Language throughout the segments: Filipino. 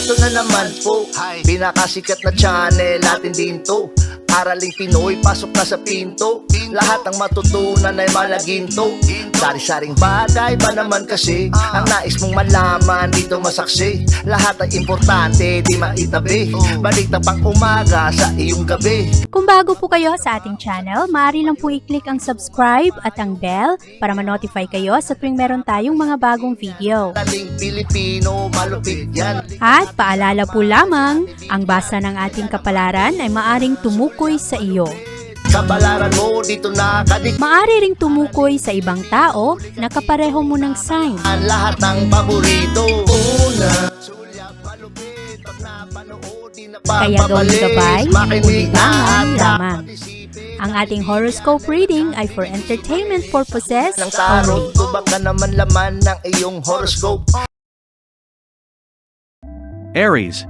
Eto na naman po, pinakasikat na channel natin din to. Araling Pinoy, pasok na sa pinto. Lahat ng matutunan ay malaginto. Sari-saring bagay ba naman kasi ang nais mong malaman dito masaksi. Lahat ay importante, di maitabi. Balik na pang umaga sa iyong gabi. Kung bago po kayo sa ating channel, maaari lang po i-click ang subscribe at ang bell para ma-notify kayo sa tuwing meron tayong mga bagong video. Taling Pilipino, malupit yan. At paalala po lamang, ang basa ng ating kapalaran ay maaring tumukoy sa iyo. Kapalaran mo dito nakadik. Maaari ring tumukoy sa ibang tao na kapareho mo ng sign. Ang lahat ng paborito. Una, sulyap, malupit. Pag napanood, di na Kaya gawing gabay, makinig ulilangan at lamang. Ang ating horoscope reading ay for entertainment purposes ng tarot. only. Tubak ka naman laman ng iyong horoscope. Aries.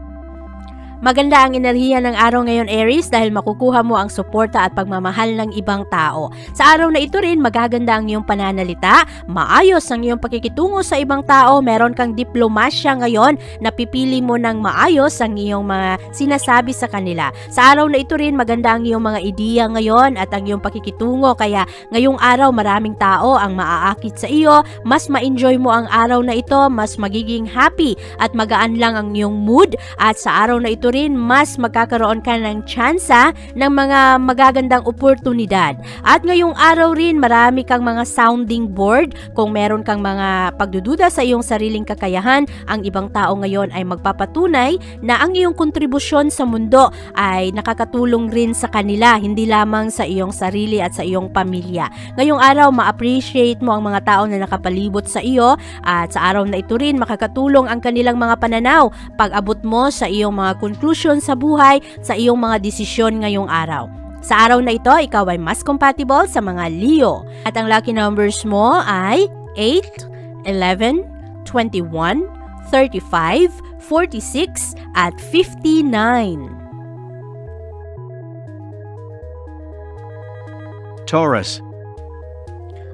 Maganda ang enerhiya ng araw ngayon, Aries, dahil makukuha mo ang suporta at pagmamahal ng ibang tao. Sa araw na ito rin, magaganda ang iyong pananalita, maayos ang iyong pakikitungo sa ibang tao, meron kang diplomasya ngayon, napipili mo ng maayos ang iyong mga sinasabi sa kanila. Sa araw na ito rin, maganda ang iyong mga ideya ngayon at ang iyong pakikitungo, kaya ngayong araw maraming tao ang maaakit sa iyo, mas ma-enjoy mo ang araw na ito, mas magiging happy at magaan lang ang iyong mood, at sa araw na ito rin, mas magkakaroon ka ng tsansa ng mga magagandang oportunidad. At ngayong araw rin, marami kang mga sounding board. Kung meron kang mga pagdududa sa iyong sariling kakayahan, ang ibang tao ngayon ay magpapatunay na ang iyong kontribusyon sa mundo ay nakakatulong rin sa kanila, hindi lamang sa iyong sarili at sa iyong pamilya. Ngayong araw, ma-appreciate mo ang mga tao na nakapalibot sa iyo, at sa araw na ito rin, makakatulong ang kanilang mga pananaw pag-abot mo sa iyong mga conclusion sa buhay, sa iyong mga desisyon ngayong araw. Sa araw na ito, ikaw ay mas compatible sa mga Leo. At ang lucky numbers mo ay 8, 11, 21, 35, 46, at 59. Taurus.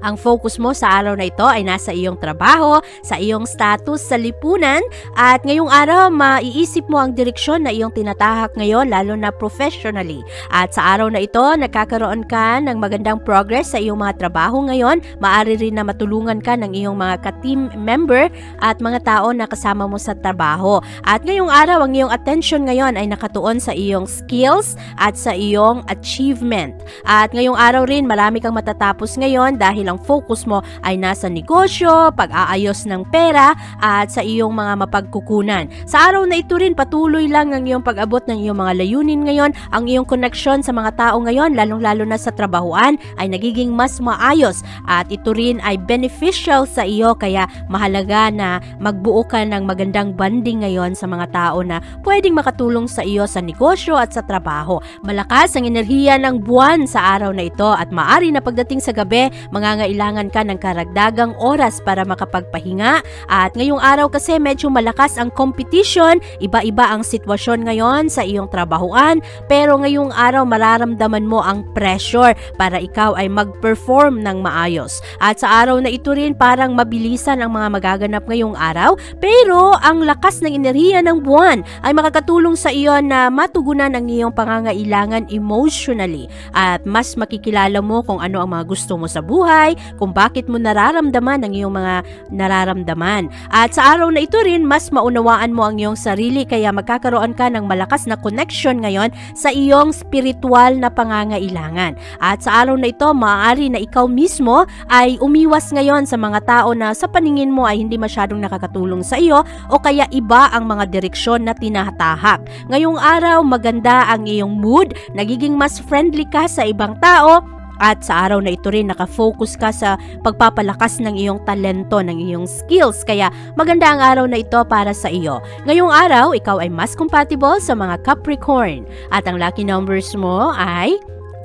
Ang focus mo sa araw na ito ay nasa iyong trabaho, sa iyong status sa lipunan, at ngayong araw maiisip mo ang direksyon na iyong tinatahak ngayon, lalo na professionally. At sa araw na ito, nagkakaroon ka ng magandang progress sa iyong mga trabaho ngayon. Maaari rin na matulungan ka ng iyong mga ka-team member at mga tao na kasama mo sa trabaho. At ngayong araw, ang iyong attention ngayon ay nakatuon sa iyong skills at sa iyong achievement. At ngayong araw rin, marami kang matatapos ngayon dahil ang focus mo ay nasa negosyo, pag-aayos ng pera, at sa iyong mga mapagkukunan. Sa araw na ito rin, patuloy lang ang iyong pag-abot ng iyong mga layunin ngayon. Ang iyong koneksyon sa mga tao ngayon, lalong-lalo na sa trabahuan, ay nagiging mas maayos, at ito rin ay beneficial sa iyo, kaya mahalaga na magbuo ka ng magandang bonding ngayon sa mga tao na pwedeng makatulong sa iyo sa negosyo at sa trabaho. Malakas ang enerhiya ng buwan sa araw na ito, at maaari na pagdating sa gabi, mangangailangan ka ng karagdagang oras para makapagpahinga. At ngayong araw kasi medyo malakas ang competition, iba-iba ang sitwasyon ngayon sa iyong trabahuan, pero ngayong araw mararamdaman mo ang pressure para ikaw ay mag-perform ng maayos. At sa araw na ito rin, parang mabilisan ang mga magaganap ngayong araw, pero ang lakas ng enerhiya ng buwan ay makakatulong sa iyo na matugunan ang iyong pangangailangan emotionally, at mas makikilala mo kung ano ang mga gusto mo sa buhay, kung bakit mo nararamdaman ang iyong mga nararamdaman. At sa araw na ito rin, mas maunawaan mo ang iyong sarili, kaya magkakaroon ka ng malakas na connection ngayon sa iyong spiritual na pangangailangan. At sa araw na ito, maaari na ikaw mismo ay umiwas ngayon sa mga tao na sa paningin mo ay hindi masyadong nakakatulong sa iyo, o kaya iba ang mga direksyon na tinatahak. Ngayong araw, maganda ang iyong mood, nagiging mas friendly ka sa ibang tao, at sa araw na ito rin nakafocus ka sa pagpapalakas ng iyong talento, ng iyong skills, kaya maganda ang araw na ito para sa iyo. Ngayong araw, ikaw ay mas compatible sa mga Capricorn, at ang lucky numbers mo ay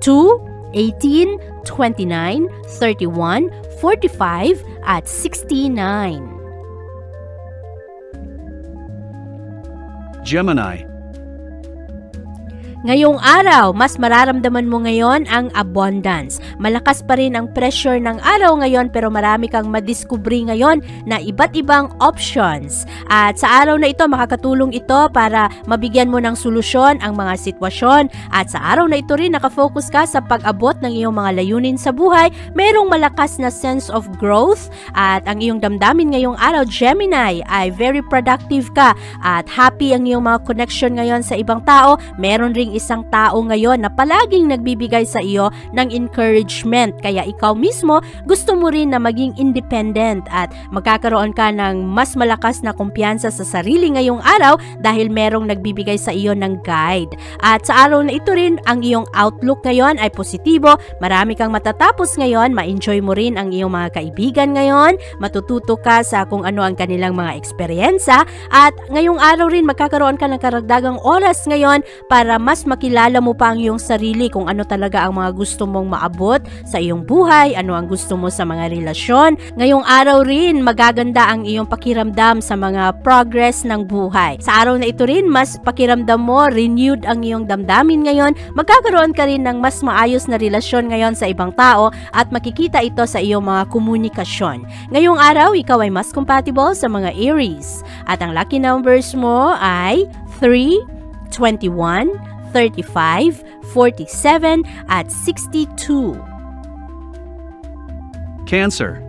2, 18, 29, 31, 45, at 69. Gemini. Ngayong araw, mas mararamdaman mo ngayon ang abundance. Malakas pa rin ang pressure ng araw ngayon pero marami kang madiskubre ngayon na iba't ibang options. At sa araw na ito, makakatulong ito para mabigyan mo ng solusyon ang mga sitwasyon. At sa araw na ito rin, nakafocus ka sa pag-abot ng iyong mga layunin sa buhay. Merong malakas na sense of growth at ang iyong damdamin ngayong araw, Gemini, ay very productive ka at happy ang iyong mga connection ngayon sa ibang tao. Meron ring isang tao ngayon na palaging nagbibigay sa iyo ng encouragement. Kaya ikaw mismo gusto mo rin na maging independent at magkakaroon ka ng mas malakas na kumpiyansa sa sarili ngayong araw dahil merong nagbibigay sa iyo ng guide. At sa araw na ito rin, ang iyong outlook ngayon ay positibo. Marami kang matatapos ngayon, ma-enjoy mo rin ang iyong mga kaibigan ngayon, matututo ka sa kung ano ang kanilang mga eksperyensya at ngayong araw rin magkakaroon ka ng karagdagang oras ngayon para mas makilala mo pa ang iyong sarili kung ano talaga ang mga gusto mong maabot sa iyong buhay, ano ang gusto mo sa mga relasyon. Ngayong araw rin, magaganda ang iyong pakiramdam sa mga progress ng buhay. Sa araw na ito rin, mas pakiramdam mo, renewed ang iyong damdamin ngayon, magkakaroon ka rin ng mas maayos na relasyon ngayon sa ibang tao at makikita ito sa iyong mga komunikasyon. Ngayong araw, ikaw ay mas compatible sa mga Aries. At ang lucky numbers mo ay 3, 21, 35, 47, at 62. Cancer.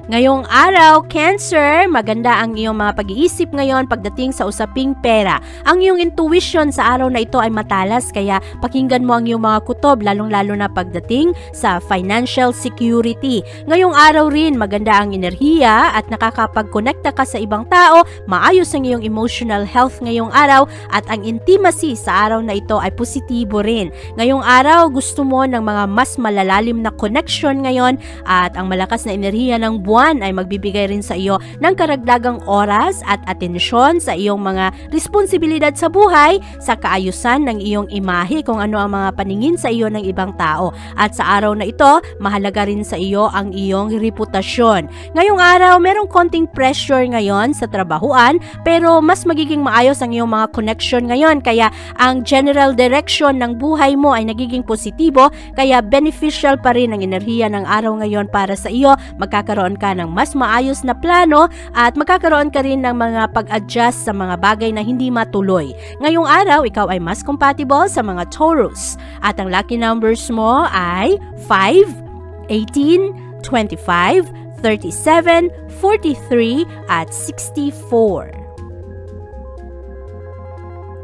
Ngayong araw, Cancer, maganda ang iyong mga pag-iisip ngayon pagdating sa usaping pera. Ang iyong intuition sa araw na ito ay matalas kaya pakinggan mo ang iyong mga kutob lalong-lalo na pagdating sa financial security. Ngayong araw rin, maganda ang enerhiya at nakakapag-connecta ka sa ibang tao, maayos ang iyong emotional health ngayong araw at ang intimacy sa araw na ito ay positibo rin. Ngayong araw, gusto mo ng mga mas malalalim na connection ngayon at ang malakas na enerhiya ng buwan ay magbibigay rin sa iyo ng karagdagang oras at atensyon sa iyong mga responsibilidad sa buhay, sa kaayusan ng iyong imahe kung ano ang mga paningin sa iyo ng ibang tao. At sa araw na ito, mahalaga rin sa iyo ang iyong reputasyon. Ngayong araw, merong konting pressure ngayon sa trabahuan pero mas magiging maayos ang iyong mga connection ngayon kaya ang general direction ng buhay mo ay nagiging positibo kaya beneficial pa rin ang enerhiya ng araw ngayon para sa iyo. Magkakaroon ka ng mas maayos na plano at magkakaroon ka rin ng mga pag-adjust sa mga bagay na hindi matuloy. Ngayong araw, ikaw ay mas compatible sa mga Taurus. At ang lucky numbers mo ay 5, 18, 25, 37, 43, at 64.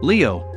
Leo.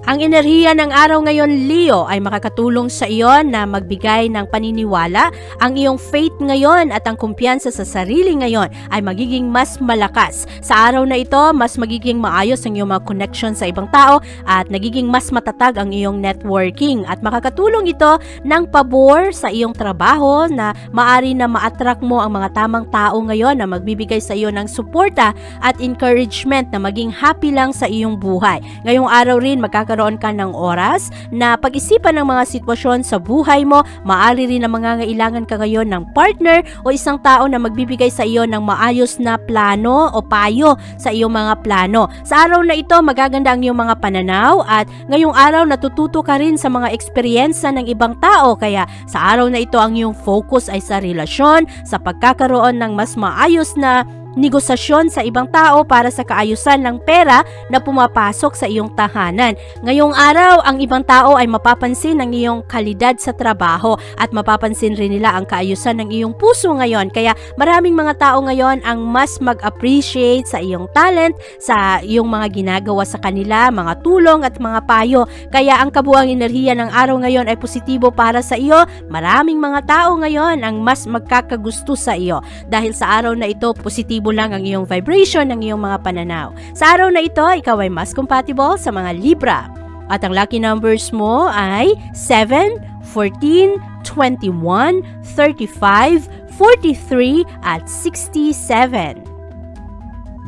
Ang enerhiya ng araw ngayon, Leo, ay makakatulong sa iyo na magbigay ng paniniwala. Ang iyong faith ngayon at ang kumpiyansa sa sarili ngayon ay magiging mas malakas. Sa araw na ito, mas magiging maayos ang iyong mga connection sa ibang tao at nagiging mas matatag ang iyong networking. At makakatulong ito ng pabor sa iyong trabaho na maari na ma-attract mo ang mga tamang tao ngayon na magbibigay sa iyo ng suporta at encouragement na maging happy lang sa iyong buhay. Ngayong araw rin, magkakaroon ka ng oras na pag-isipan ng mga sitwasyon sa buhay mo. Maaari rin na mangangailangan ka ngayon ng partner o isang tao na magbibigay sa iyo ng maayos na plano o payo sa iyong mga plano. Sa araw na ito, magaganda ang iyong mga pananaw at ngayong araw natututo ka rin sa mga eksperyensya ng ibang tao kaya sa araw na ito ang iyong focus ay sa relasyon, sa pagkakaroon ng mas maayos na negosasyon sa ibang tao para sa kaayusan ng pera na pumapasok sa iyong tahanan. Ngayong araw, ang ibang tao ay mapapansin ang iyong kalidad sa trabaho at mapapansin rin nila ang kaayusan ng iyong puso ngayon. Kaya maraming mga tao ngayon ang mas mag-appreciate sa iyong talent, sa iyong mga ginagawa sa kanila, mga tulong at mga payo. Kaya ang kabuang enerhiya ng araw ngayon ay positibo para sa iyo. Maraming mga tao ngayon ang mas magkakagusto sa iyo. Dahil sa araw na ito, positibo lang ang iyong vibration ng iyong mga pananaw. Sa araw na ito, ikaw ay mas compatible sa mga Libra. At ang lucky numbers mo ay 7, 14, 21, 35, 43, at 67.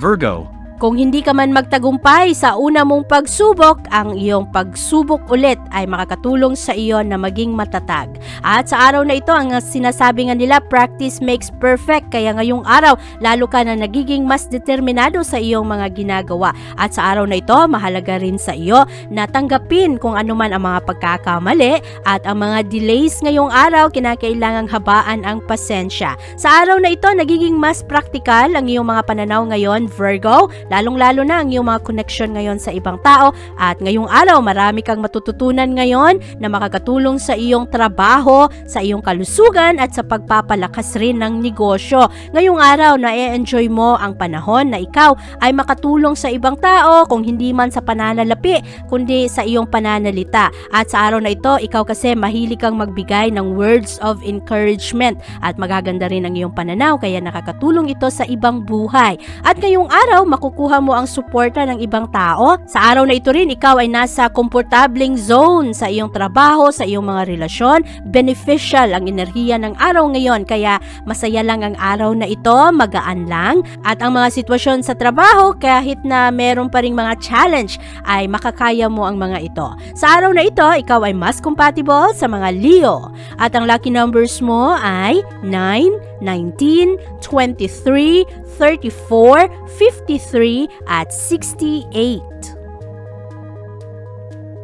Virgo. Kung hindi ka man magtagumpay sa una mong pagsubok, ang iyong pagsubok ulit ay makakatulong sa iyo na maging matatag. At sa araw na ito, ang sinasabi nga nila, practice makes perfect. Kaya ngayong araw, lalo ka na nagiging mas determinado sa iyong mga ginagawa. At sa araw na ito, mahalaga rin sa iyo na tanggapin kung ano man ang mga pagkakamali at ang mga delays ngayong araw, kinakailangang habaan ang pasensya. Sa araw na ito, nagiging mas praktikal ang iyong mga pananaw ngayon, Virgo. Lalong-lalo na ang iyong mga connection ngayon sa ibang tao at ngayong araw marami kang matututunan ngayon na makakatulong sa iyong trabaho, sa iyong kalusugan at sa pagpapalakas rin ng negosyo. Ngayong araw na i-enjoy mo ang panahon na ikaw ay makatulong sa ibang tao kung hindi man sa pananalapi kundi sa iyong pananalita. At sa araw na ito, ikaw kasi mahilig kang magbigay ng words of encouragement at magaganda rin ang iyong pananaw kaya nakakatulong ito sa ibang buhay. At ngayong araw, makukuha mo ang suporta ng ibang tao. Sa araw na ito rin, ikaw ay nasa komportableng zone sa iyong trabaho, sa iyong mga relasyon. Beneficial ang enerhiya ng araw ngayon, kaya masaya lang ang araw na ito, magaan lang. At ang mga sitwasyon sa trabaho, kahit na meron pa ring mga challenge, ay makakaya mo ang mga ito. Sa araw na ito, ikaw ay mas compatible sa mga Leo. At ang lucky numbers mo ay 9, 19, 23, 34, 53, at 68.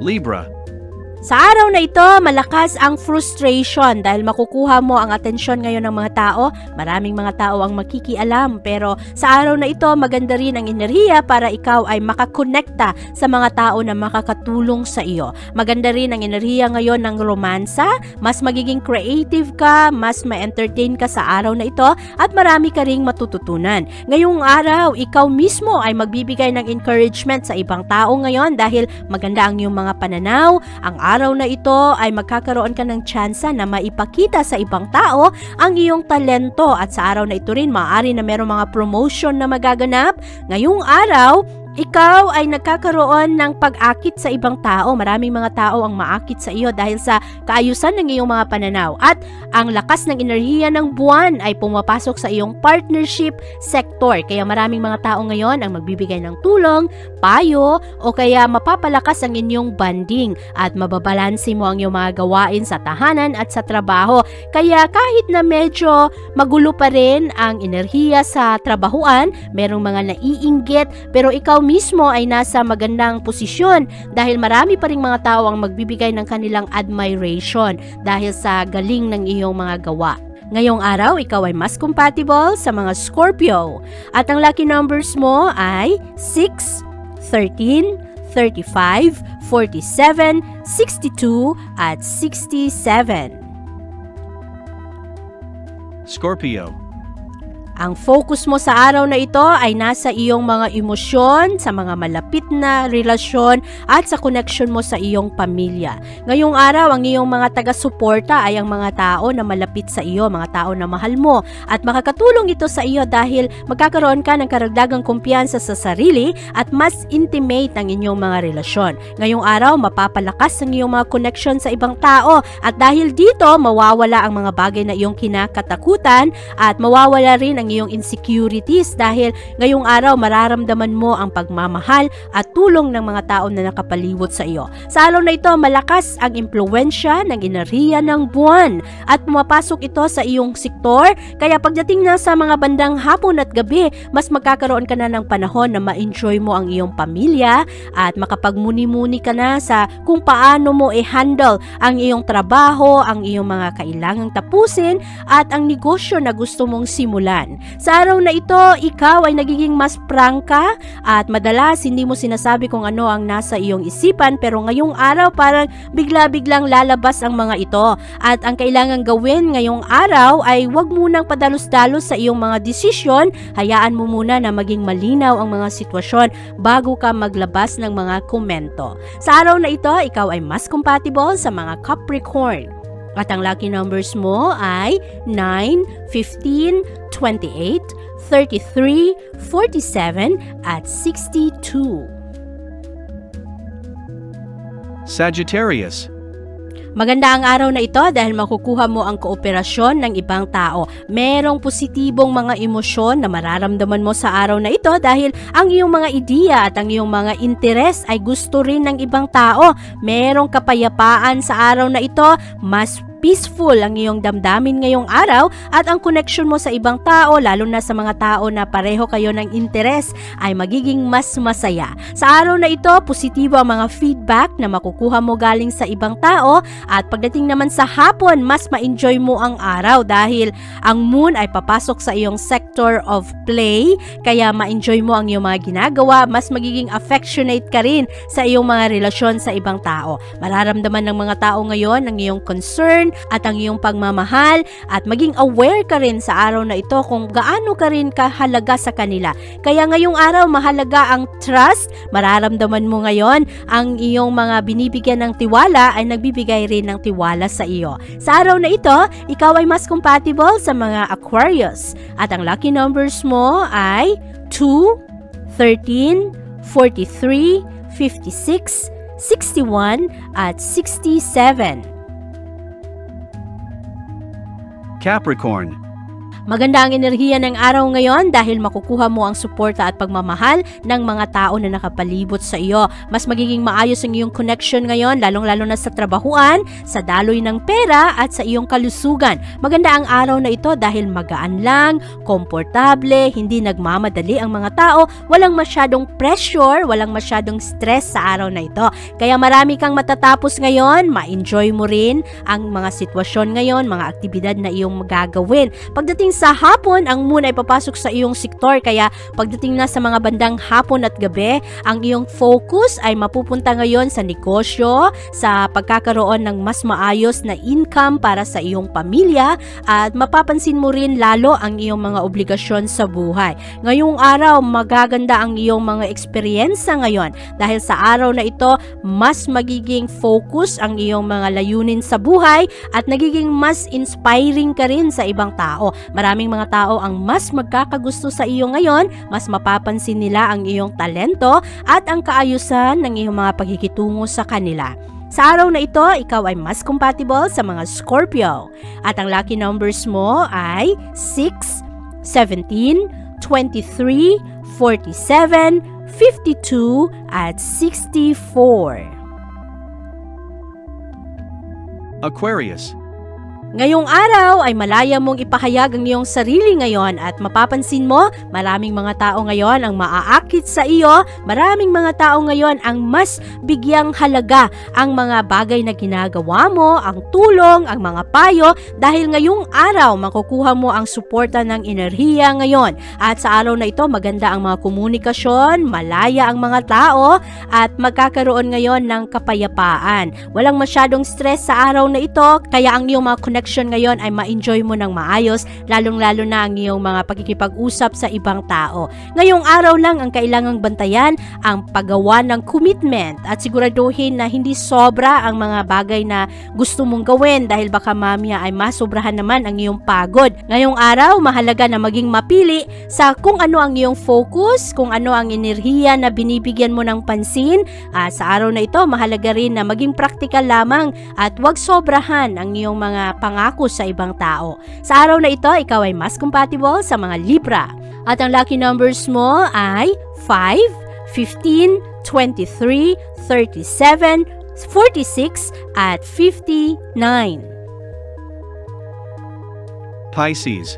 Libra. Sa araw na ito, malakas ang frustration dahil makukuha mo ang atensyon ngayon ng mga tao. Maraming mga tao ang makikialam, pero sa araw na ito, maganda rin ang enerhiya para ikaw ay makakonekta sa mga tao na makakatulong sa iyo. Maganda rin ang enerhiya ngayon ng romansa, mas magiging creative ka, mas ma-entertain ka sa araw na ito, at marami ka ring matututunan. Ngayong araw, ikaw mismo ay magbibigay ng encouragement sa ibang tao ngayon dahil maganda ang iyong mga pananaw. Ang araw na ito ay magkakaroon ka ng tsansa na maipakita sa ibang tao ang iyong talento at sa araw na ito rin maaari na merong mga promotion na magaganap. Ngayong araw, ikaw ay nagkakaroon ng pag-akit sa ibang tao. Maraming mga tao ang maakit sa iyo dahil sa kaayusan ng iyong mga pananaw. At ang lakas ng enerhiya ng buwan ay pumapasok sa iyong partnership sector. Kaya maraming mga tao ngayon ang magbibigay ng tulong, payo, o kaya mapapalakas ang inyong bonding at mababalansi mo ang iyong mga gawain sa tahanan at sa trabaho. Kaya kahit na medyo magulo pa rin ang enerhiya sa trabahuan, merong mga naiinggit, pero ikaw mismo ay nasa magandang posisyon dahil marami pa ring mga tao ang magbibigay ng kanilang admiration dahil sa galing ng iyong mga gawa. Ngayong araw, ikaw ay mas compatible sa mga Scorpio at ang lucky numbers mo ay 6, 13, 35, 47, 62, at 67. Scorpio. Ang focus mo sa araw na ito ay nasa iyong mga emosyon, sa mga malapit na relasyon at sa connection mo sa iyong pamilya. Ngayong araw, ang iyong mga taga-suporta ay ang mga tao na malapit sa iyo, mga tao na mahal mo. At makakatulong ito sa iyo dahil magkakaroon ka ng karagdagang kumpiyansa sa sarili at mas intimate ang inyong mga relasyon. Ngayong araw, mapapalakas ang iyong mga connection sa ibang tao at dahil dito, mawawala ang mga bagay na iyong kinakatakutan at mawawala rin ang iyong insecurities dahil ngayong araw mararamdaman mo ang pagmamahal at tulong ng mga tao na nakapalibot sa iyo. Sa araw na ito, malakas ang impluwensya ng enerhiya ng buwan at pumapasok ito sa iyong sektor. Kaya pagdating na sa mga bandang hapon at gabi, mas magkakaroon ka na ng panahon na ma-enjoy mo ang iyong pamilya at makapagmuni-muni ka na sa kung paano mo i-handle ang iyong trabaho, ang iyong mga kailangang tapusin at ang negosyo na gusto mong simulan. Sa araw na ito, ikaw ay nagiging mas prangka at madalas hindi mo sinasabi kung ano ang nasa iyong isipan, pero ngayong araw parang bigla-biglang lalabas ang mga ito. At ang kailangan gawin ngayong araw ay huwag munang padalos-dalos sa iyong mga desisyon. Hayaan mo muna na maging malinaw ang mga sitwasyon bago ka maglabas ng mga komento. Sa araw na ito, ikaw ay mas compatible sa mga Capricorn. At ang lucky numbers mo ay 9, 15, 28, 33, 47, at 62. Sagittarius. Maganda ang araw na ito dahil makukuha mo ang kooperasyon ng ibang tao. Merong positibong mga emosyon na mararamdaman mo sa araw na ito dahil ang iyong mga ideya at ang iyong mga interes ay gusto rin ng ibang tao. Merong kapayapaan sa araw na ito, mas peaceful ang iyong damdamin ngayong araw at ang connection mo sa ibang tao, lalo na sa mga tao na pareho kayo ng interes, ay magiging mas masaya. Sa araw na ito, positibo ang mga feedback na makukuha mo galing sa ibang tao at pagdating naman sa hapon, mas ma-enjoy mo ang araw dahil ang moon ay papasok sa iyong sector of play, kaya ma-enjoy mo ang iyong mga ginagawa, mas magiging affectionate ka rin sa iyong mga relasyon sa ibang tao. Mararamdaman ng mga tao ngayon ang iyong concern at ang iyong pagmamahal at maging aware ka rin sa araw na ito kung gaano ka rin kahalaga sa kanila. Kaya ngayong araw mahalaga ang trust, mararamdaman mo ngayon ang iyong mga binibigyan ng tiwala ay nagbibigay rin ng tiwala sa iyo. Sa araw na ito, ikaw ay mas compatible sa mga Aquarius at ang lucky numbers mo ay 2, 13, 43, 56, 61 at 67. Capricorn. Maganda ang enerhiya ng araw ngayon dahil makukuha mo ang suporta at pagmamahal ng mga tao na nakapalibot sa iyo. Mas magiging maayos ang iyong connection ngayon, lalong-lalo na sa trabahuan, sa daloy ng pera at sa iyong kalusugan. Maganda ang araw na ito dahil magaan lang, komportable, hindi nagmamadali ang mga tao, walang masyadong pressure, walang masyadong stress sa araw na ito. Kaya marami kang matatapos ngayon, ma-enjoy mo rin ang mga sitwasyon ngayon, mga aktibidad na iyong magagawin. Pagdating sa hapon, ang moon ay papasok sa iyong sektor kaya pagdating na sa mga bandang hapon at gabi, ang iyong focus ay mapupunta ngayon sa negosyo, sa pagkakaroon ng mas maayos na income para sa iyong pamilya at mapapansin mo rin lalo ang iyong mga obligasyon sa buhay. Ngayong araw, magaganda ang iyong mga eksperyensa ngayon dahil sa araw na ito, mas magiging focus ang iyong mga layunin sa buhay at nagiging mas inspiring ka rin sa ibang tao. Maraming mga tao ang mas magkakagusto sa iyo ngayon, mas mapapansin nila ang iyong talento at ang kaayusan ng iyong mga pagkikitungo sa kanila. Sa araw na ito, ikaw ay mas compatible sa mga Scorpio. At ang lucky numbers mo ay 6, 17, 23, 47, 52 at 64. Aquarius. Ngayong araw ay malaya mong ipahayag ang iyong sarili ngayon at mapapansin mo maraming mga tao ngayon ang maaakit sa iyo, maraming mga tao ngayon ang mas bigyang halaga ang mga bagay na ginagawa mo, ang tulong, ang mga payo dahil ngayong araw makukuha mo ang suporta ng enerhiya ngayon at sa araw na ito maganda ang mga komunikasyon, malaya ang mga tao at magkakaroon ngayon ng kapayapaan. Walang masyadong stress sa araw na ito kaya ang iyong mga connection ngayon ay ma-enjoy mo ng maayos, lalong-lalo na ang iyong mga pagkikipag-usap sa ibang tao. Ngayong araw lang ang kailangang bantayan ang paggawa ng commitment at siguraduhin na hindi sobra ang mga bagay na gusto mong gawin dahil baka mamaya ay masobrahan naman ang iyong pagod. Ngayong araw, mahalaga na maging mapili sa kung ano ang iyong focus, kung ano ang enerhiya na binibigyan mo ng pansin. Sa araw na ito, mahalaga rin na maging practical lamang at huwag sobrahan ang iyong mga pangako sa ibang tao. Sa araw na ito, ikaw ay mas compatible sa mga Libra. At ang lucky numbers mo ay 5, 15, 23, 37, 46 at 59. Pisces.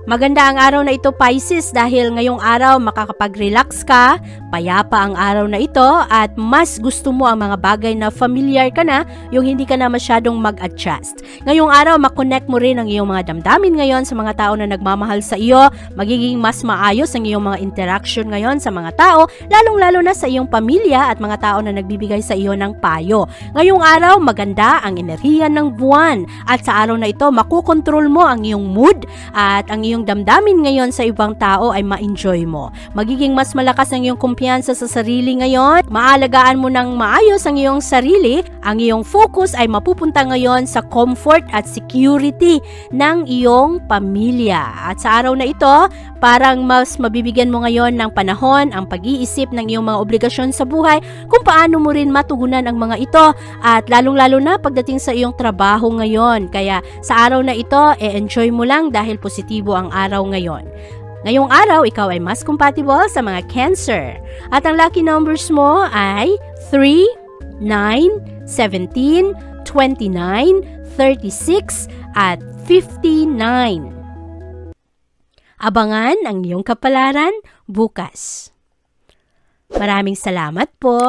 Maganda ang araw na ito, Pisces, dahil ngayong araw makakapag-relax ka, payapa ang araw na ito at mas gusto mo ang mga bagay na familiar ka na, yung hindi ka na masyadong mag-adjust. Ngayong araw, makonect mo rin ang iyong mga damdamin ngayon sa mga tao na nagmamahal sa iyo, magiging mas maayos ang iyong mga interaction ngayon sa mga tao, lalong-lalo na sa iyong pamilya at mga tao na nagbibigay sa iyo ng payo. Ngayong araw, maganda ang enerhiya ng buwan at sa araw na ito, makukontrol mo ang iyong mood at ang iyong iyong damdamin ngayon sa ibang tao ay ma-enjoy mo. Magiging mas malakas ang iyong kumpiyansa sa sarili ngayon. Maalagaan mo ng maayos ang iyong sarili. Ang iyong focus ay mapupunta ngayon sa comfort at security ng iyong pamilya. At sa araw na ito, parang mas mabibigyan mo ngayon ng panahon ang pag-iisip ng iyong mga obligasyon sa buhay kung paano mo rin matugunan ang mga ito at lalong-lalo na pagdating sa iyong trabaho ngayon. Kaya sa araw na ito, enjoy mo lang dahil positibo ang araw ngayon. Ngayong araw, ikaw ay mas compatible sa mga Cancer. At ang lucky numbers mo ay 3, 9, 17, 29, 36, at 59. Abangan ang iyong kapalaran bukas. Maraming salamat po.